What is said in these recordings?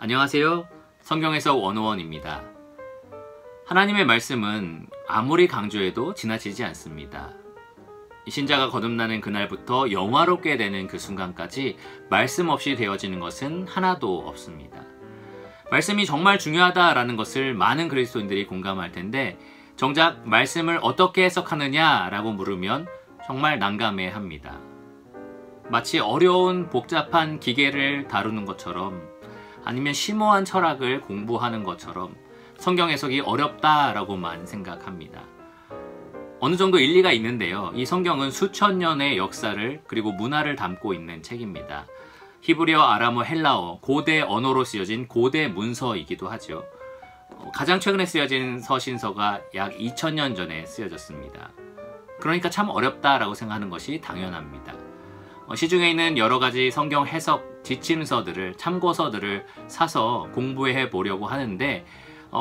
안녕하세요. 성경해석 101입니다. 하나님의 말씀은 아무리 강조해도 지나치지 않습니다. 신자가 거듭나는 그날부터 영화롭게 되는 그 순간까지 말씀 없이 되어지는 것은 하나도 없습니다. 말씀이 정말 중요하다라는 것을 많은 그리스도인들이 공감할 텐데 정작 말씀을 어떻게 해석하느냐라고 물으면 정말 난감해합니다. 마치 어려운 복잡한 기계를 다루는 것처럼 아니면 심오한 철학을 공부하는 것처럼 성경 해석이 어렵다라고만 생각합니다. 어느 정도 일리가 있는데요. 이 성경은 수천 년의 역사를 그리고 문화를 담고 있는 책입니다. 히브리어, 아람어, 헬라어, 고대 언어로 쓰여진 고대 문서이기도 하죠. 가장 최근에 쓰여진 서신서가 약 2000년 전에 쓰여졌습니다. 그러니까 참 어렵다라고 생각하는 것이 당연합니다. 시중에 있는 여러 가지 성경 해석 지침서들을, 참고서들을 사서 공부해 보려고 하는데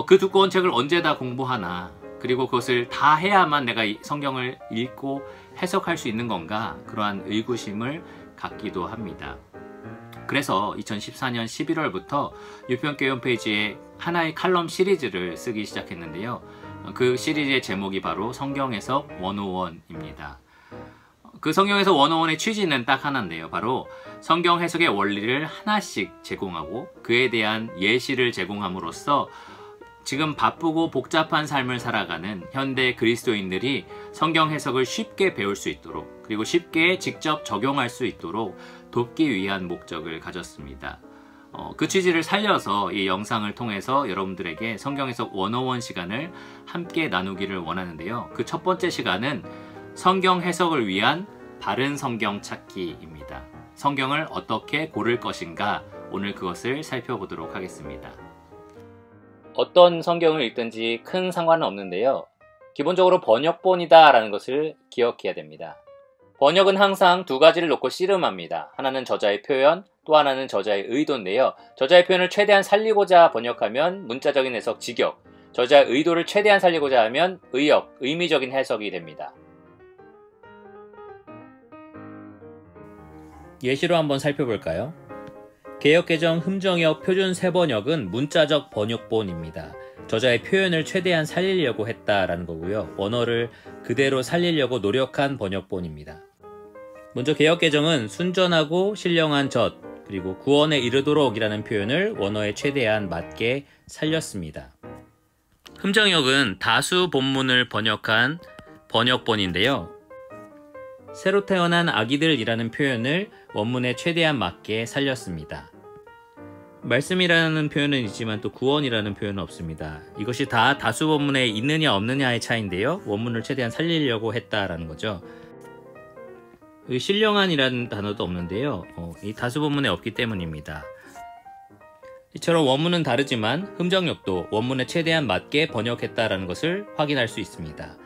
그 두꺼운 책을 언제 다 공부하나, 그리고 그것을 다 해야만 내가 이 성경을 읽고 해석할 수 있는 건가, 그러한 의구심을 갖기도 합니다. 그래서 2014년 11월부터 유평교회 홈페이지에 하나의 칼럼 시리즈를 쓰기 시작했는데요. 그 시리즈의 제목이 바로 성경해석 101입니다. 그 성경해석 101의 취지는 딱 하나인데요. 바로 성경 해석의 원리를 하나씩 제공하고 그에 대한 예시를 제공함으로써 지금 바쁘고 복잡한 삶을 살아가는 현대 그리스도인들이 성경 해석을 쉽게 배울 수 있도록, 그리고 쉽게 직접 적용할 수 있도록 돕기 위한 목적을 가졌습니다. 그 취지를 살려서 이 영상을 통해서 여러분들에게 성경 해석 101 시간을 함께 나누기를 원하는데요. 그 첫 번째 시간은 성경 해석을 위한 바른 성경 찾기입니다. 성경을 어떻게 고를 것인가, 오늘 그것을 살펴보도록 하겠습니다. 어떤 성경을 읽든지 큰 상관은 없는데요. 기본적으로 번역본이다 라는 것을 기억해야 됩니다. 번역은 항상 두 가지를 놓고 씨름합니다. 하나는 저자의 표현, 또 하나는 저자의 의도인데요. 저자의 표현을 최대한 살리고자 번역하면 문자적인 해석, 직역, 저자의 의도를 최대한 살리고자 하면 의역, 의미적인 해석이 됩니다. 예시로 한번 살펴볼까요? 개역개정 흠정역 표준 세번역은 문자적 번역본입니다. 저자의 표현을 최대한 살리려고 했다라는 거고요. 원어를 그대로 살리려고 노력한 번역본입니다. 먼저 개역개정은 순전하고 신령한 젖, 그리고 구원에 이르도록이라는 표현을 원어에 최대한 맞게 살렸습니다. 흠정역은 다수 본문을 번역한 번역본인데요. 새로 태어난 아기들이라는 표현을 원문에 최대한 맞게 살렸습니다. 말씀이라는 표현은 있지만 또 구원이라는 표현은 없습니다. 이것이 다 다수 본문에 있느냐 없느냐의 차이인데요. 원문을 최대한 살리려고 했다라는 거죠. 신령한이라는 단어도 없는데요. 이 다수 본문에 없기 때문입니다. 이처럼 원문은 다르지만 흠정역도 원문에 최대한 맞게 번역했다라는 것을 확인할 수 있습니다.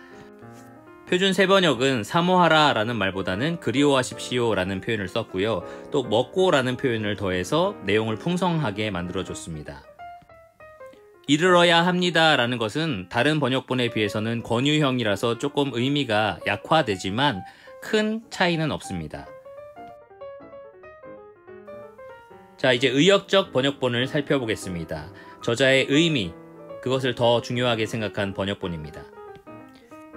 표준 세번역은 사모하라 라는 말보다는 그리워하십시오 라는 표현을 썼고요. 또 먹고 라는 표현을 더해서 내용을 풍성하게 만들어줬습니다. 이르러야 합니다 라는 것은 다른 번역본에 비해서는 권유형이라서 조금 의미가 약화되지만 큰 차이는 없습니다. 자, 이제 의역적 번역본을 살펴보겠습니다. 저자의 의미, 그것을 더 중요하게 생각한 번역본입니다.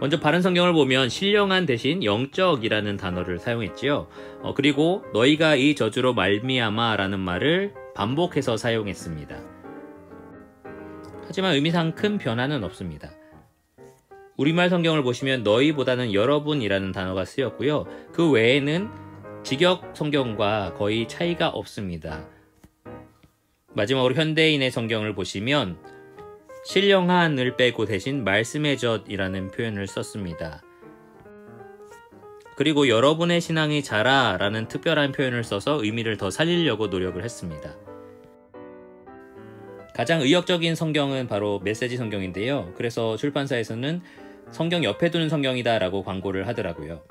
먼저 바른 성경을 보면 신령한 대신 영적이라는 단어를 사용했지요. 그리고 너희가 이 저주로 말미암아 라는 말을 반복해서 사용했습니다. 하지만 의미상 큰 변화는 없습니다. 우리말 성경을 보시면 너희보다는 여러분이라는 단어가 쓰였고요. 그 외에는 직역 성경과 거의 차이가 없습니다. 마지막으로 현대인의 성경을 보시면 신령한을 빼고 대신 말씀의 젖이라는 표현을 썼습니다. 그리고 여러분의 신앙이 자라 라는 특별한 표현을 써서 의미를 더 살리려고 노력을 했습니다. 가장 의역적인 성경은 바로 메시지 성경인데요. 그래서 출판사에서는 성경 옆에 두는 성경이다 라고 광고를 하더라고요.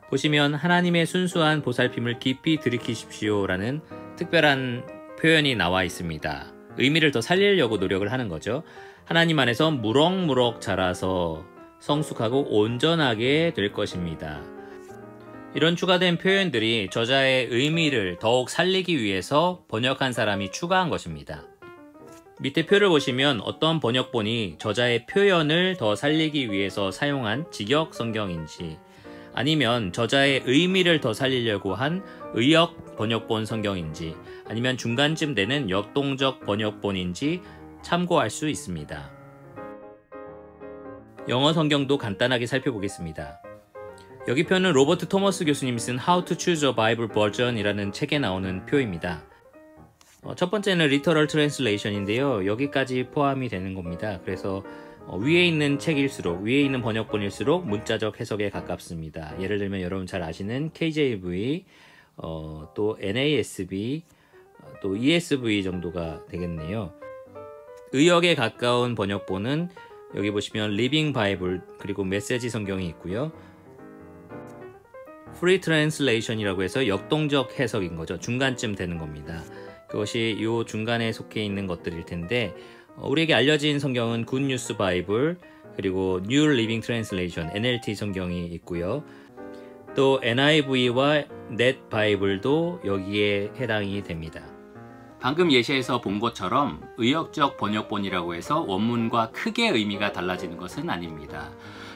보시면 하나님의 순수한 보살핌을 깊이 들이키십시오 라는 특별한 표현이 나와 있습니다. 의미를 더 살리려고 노력을 하는 거죠. 하나님 안에서 무럭무럭 자라서 성숙하고 온전하게 될 것입니다. 이런 추가된 표현들이 저자의 의미를 더욱 살리기 위해서 번역한 사람이 추가한 것입니다. 밑에 표를 보시면 어떤 번역본이 저자의 표현을 더 살리기 위해서 사용한 직역 성경인지 아니면 저자의 의미를 더 살리려고 한 의역 번역본 성경인지 아니면 중간쯤 되는 역동적 번역본인지 참고할 수 있습니다. 영어 성경도 간단하게 살펴보겠습니다. 여기 표는 로버트 토머스 교수님이 쓴 How to Choose a Bible Version 이라는 책에 나오는 표입니다. 첫 번째는 Literal Translation인데요. 여기까지 포함이 되는 겁니다. 그래서 위에 있는 책일수록, 위에 있는 번역본일수록 문자적 해석에 가깝습니다. 예를 들면 여러분 잘 아시는 KJV, 또 NASB, 또 ESV 정도가 되겠네요. 의역에 가까운 번역본은 여기 보시면 Living Bible 그리고 메시지 성경이 있고요. Free Translation이라고 해서 역동적 해석인 거죠. 중간쯤 되는 겁니다. 그것이 이 중간에 속해 있는 것들일 텐데 우리에게 알려진 성경은 Good News Bible 그리고 New Living Translation NLT 성경이 있고요. 또 NIV와 Net Bible도 여기에 해당이 됩니다. 방금 예시에서 본 것처럼 의역적 번역본이라고 해서 원문과 크게 의미가 달라지는 것은 아닙니다.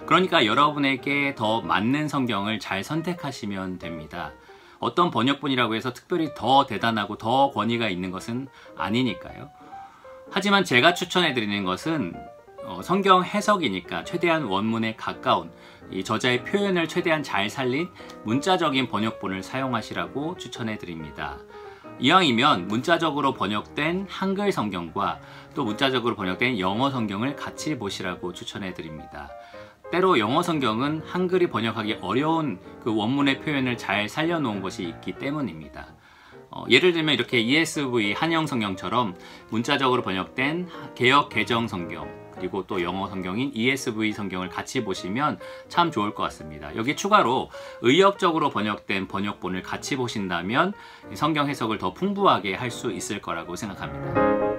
그러니까 여러분에게 더 맞는 성경을 잘 선택하시면 됩니다. 어떤 번역본이라고 해서 특별히 더 대단하고 더 권위가 있는 것은 아니니까요. 하지만 제가 추천해드리는 것은 성경 해석이니까 최대한 원문에 가까운 이 저자의 표현을 최대한 잘 살린 문자적인 번역본을 사용하시라고 추천해드립니다. 이왕이면 문자적으로 번역된 한글 성경과 또 문자적으로 번역된 영어 성경을 같이 보시라고 추천해드립니다. 때로 영어 성경은 한글이 번역하기 어려운 그 원문의 표현을 잘 살려놓은 것이 있기 때문입니다. 예를 들면 이렇게 ESV 한영 성경처럼 문자적으로 번역된 개역 개정 성경 그리고 또 영어 성경인 ESV 성경을 같이 보시면 참 좋을 것 같습니다. 여기 추가로 의역적으로 번역된 번역본을 같이 보신다면 성경 해석을 더 풍부하게 할 수 있을 거라고 생각합니다.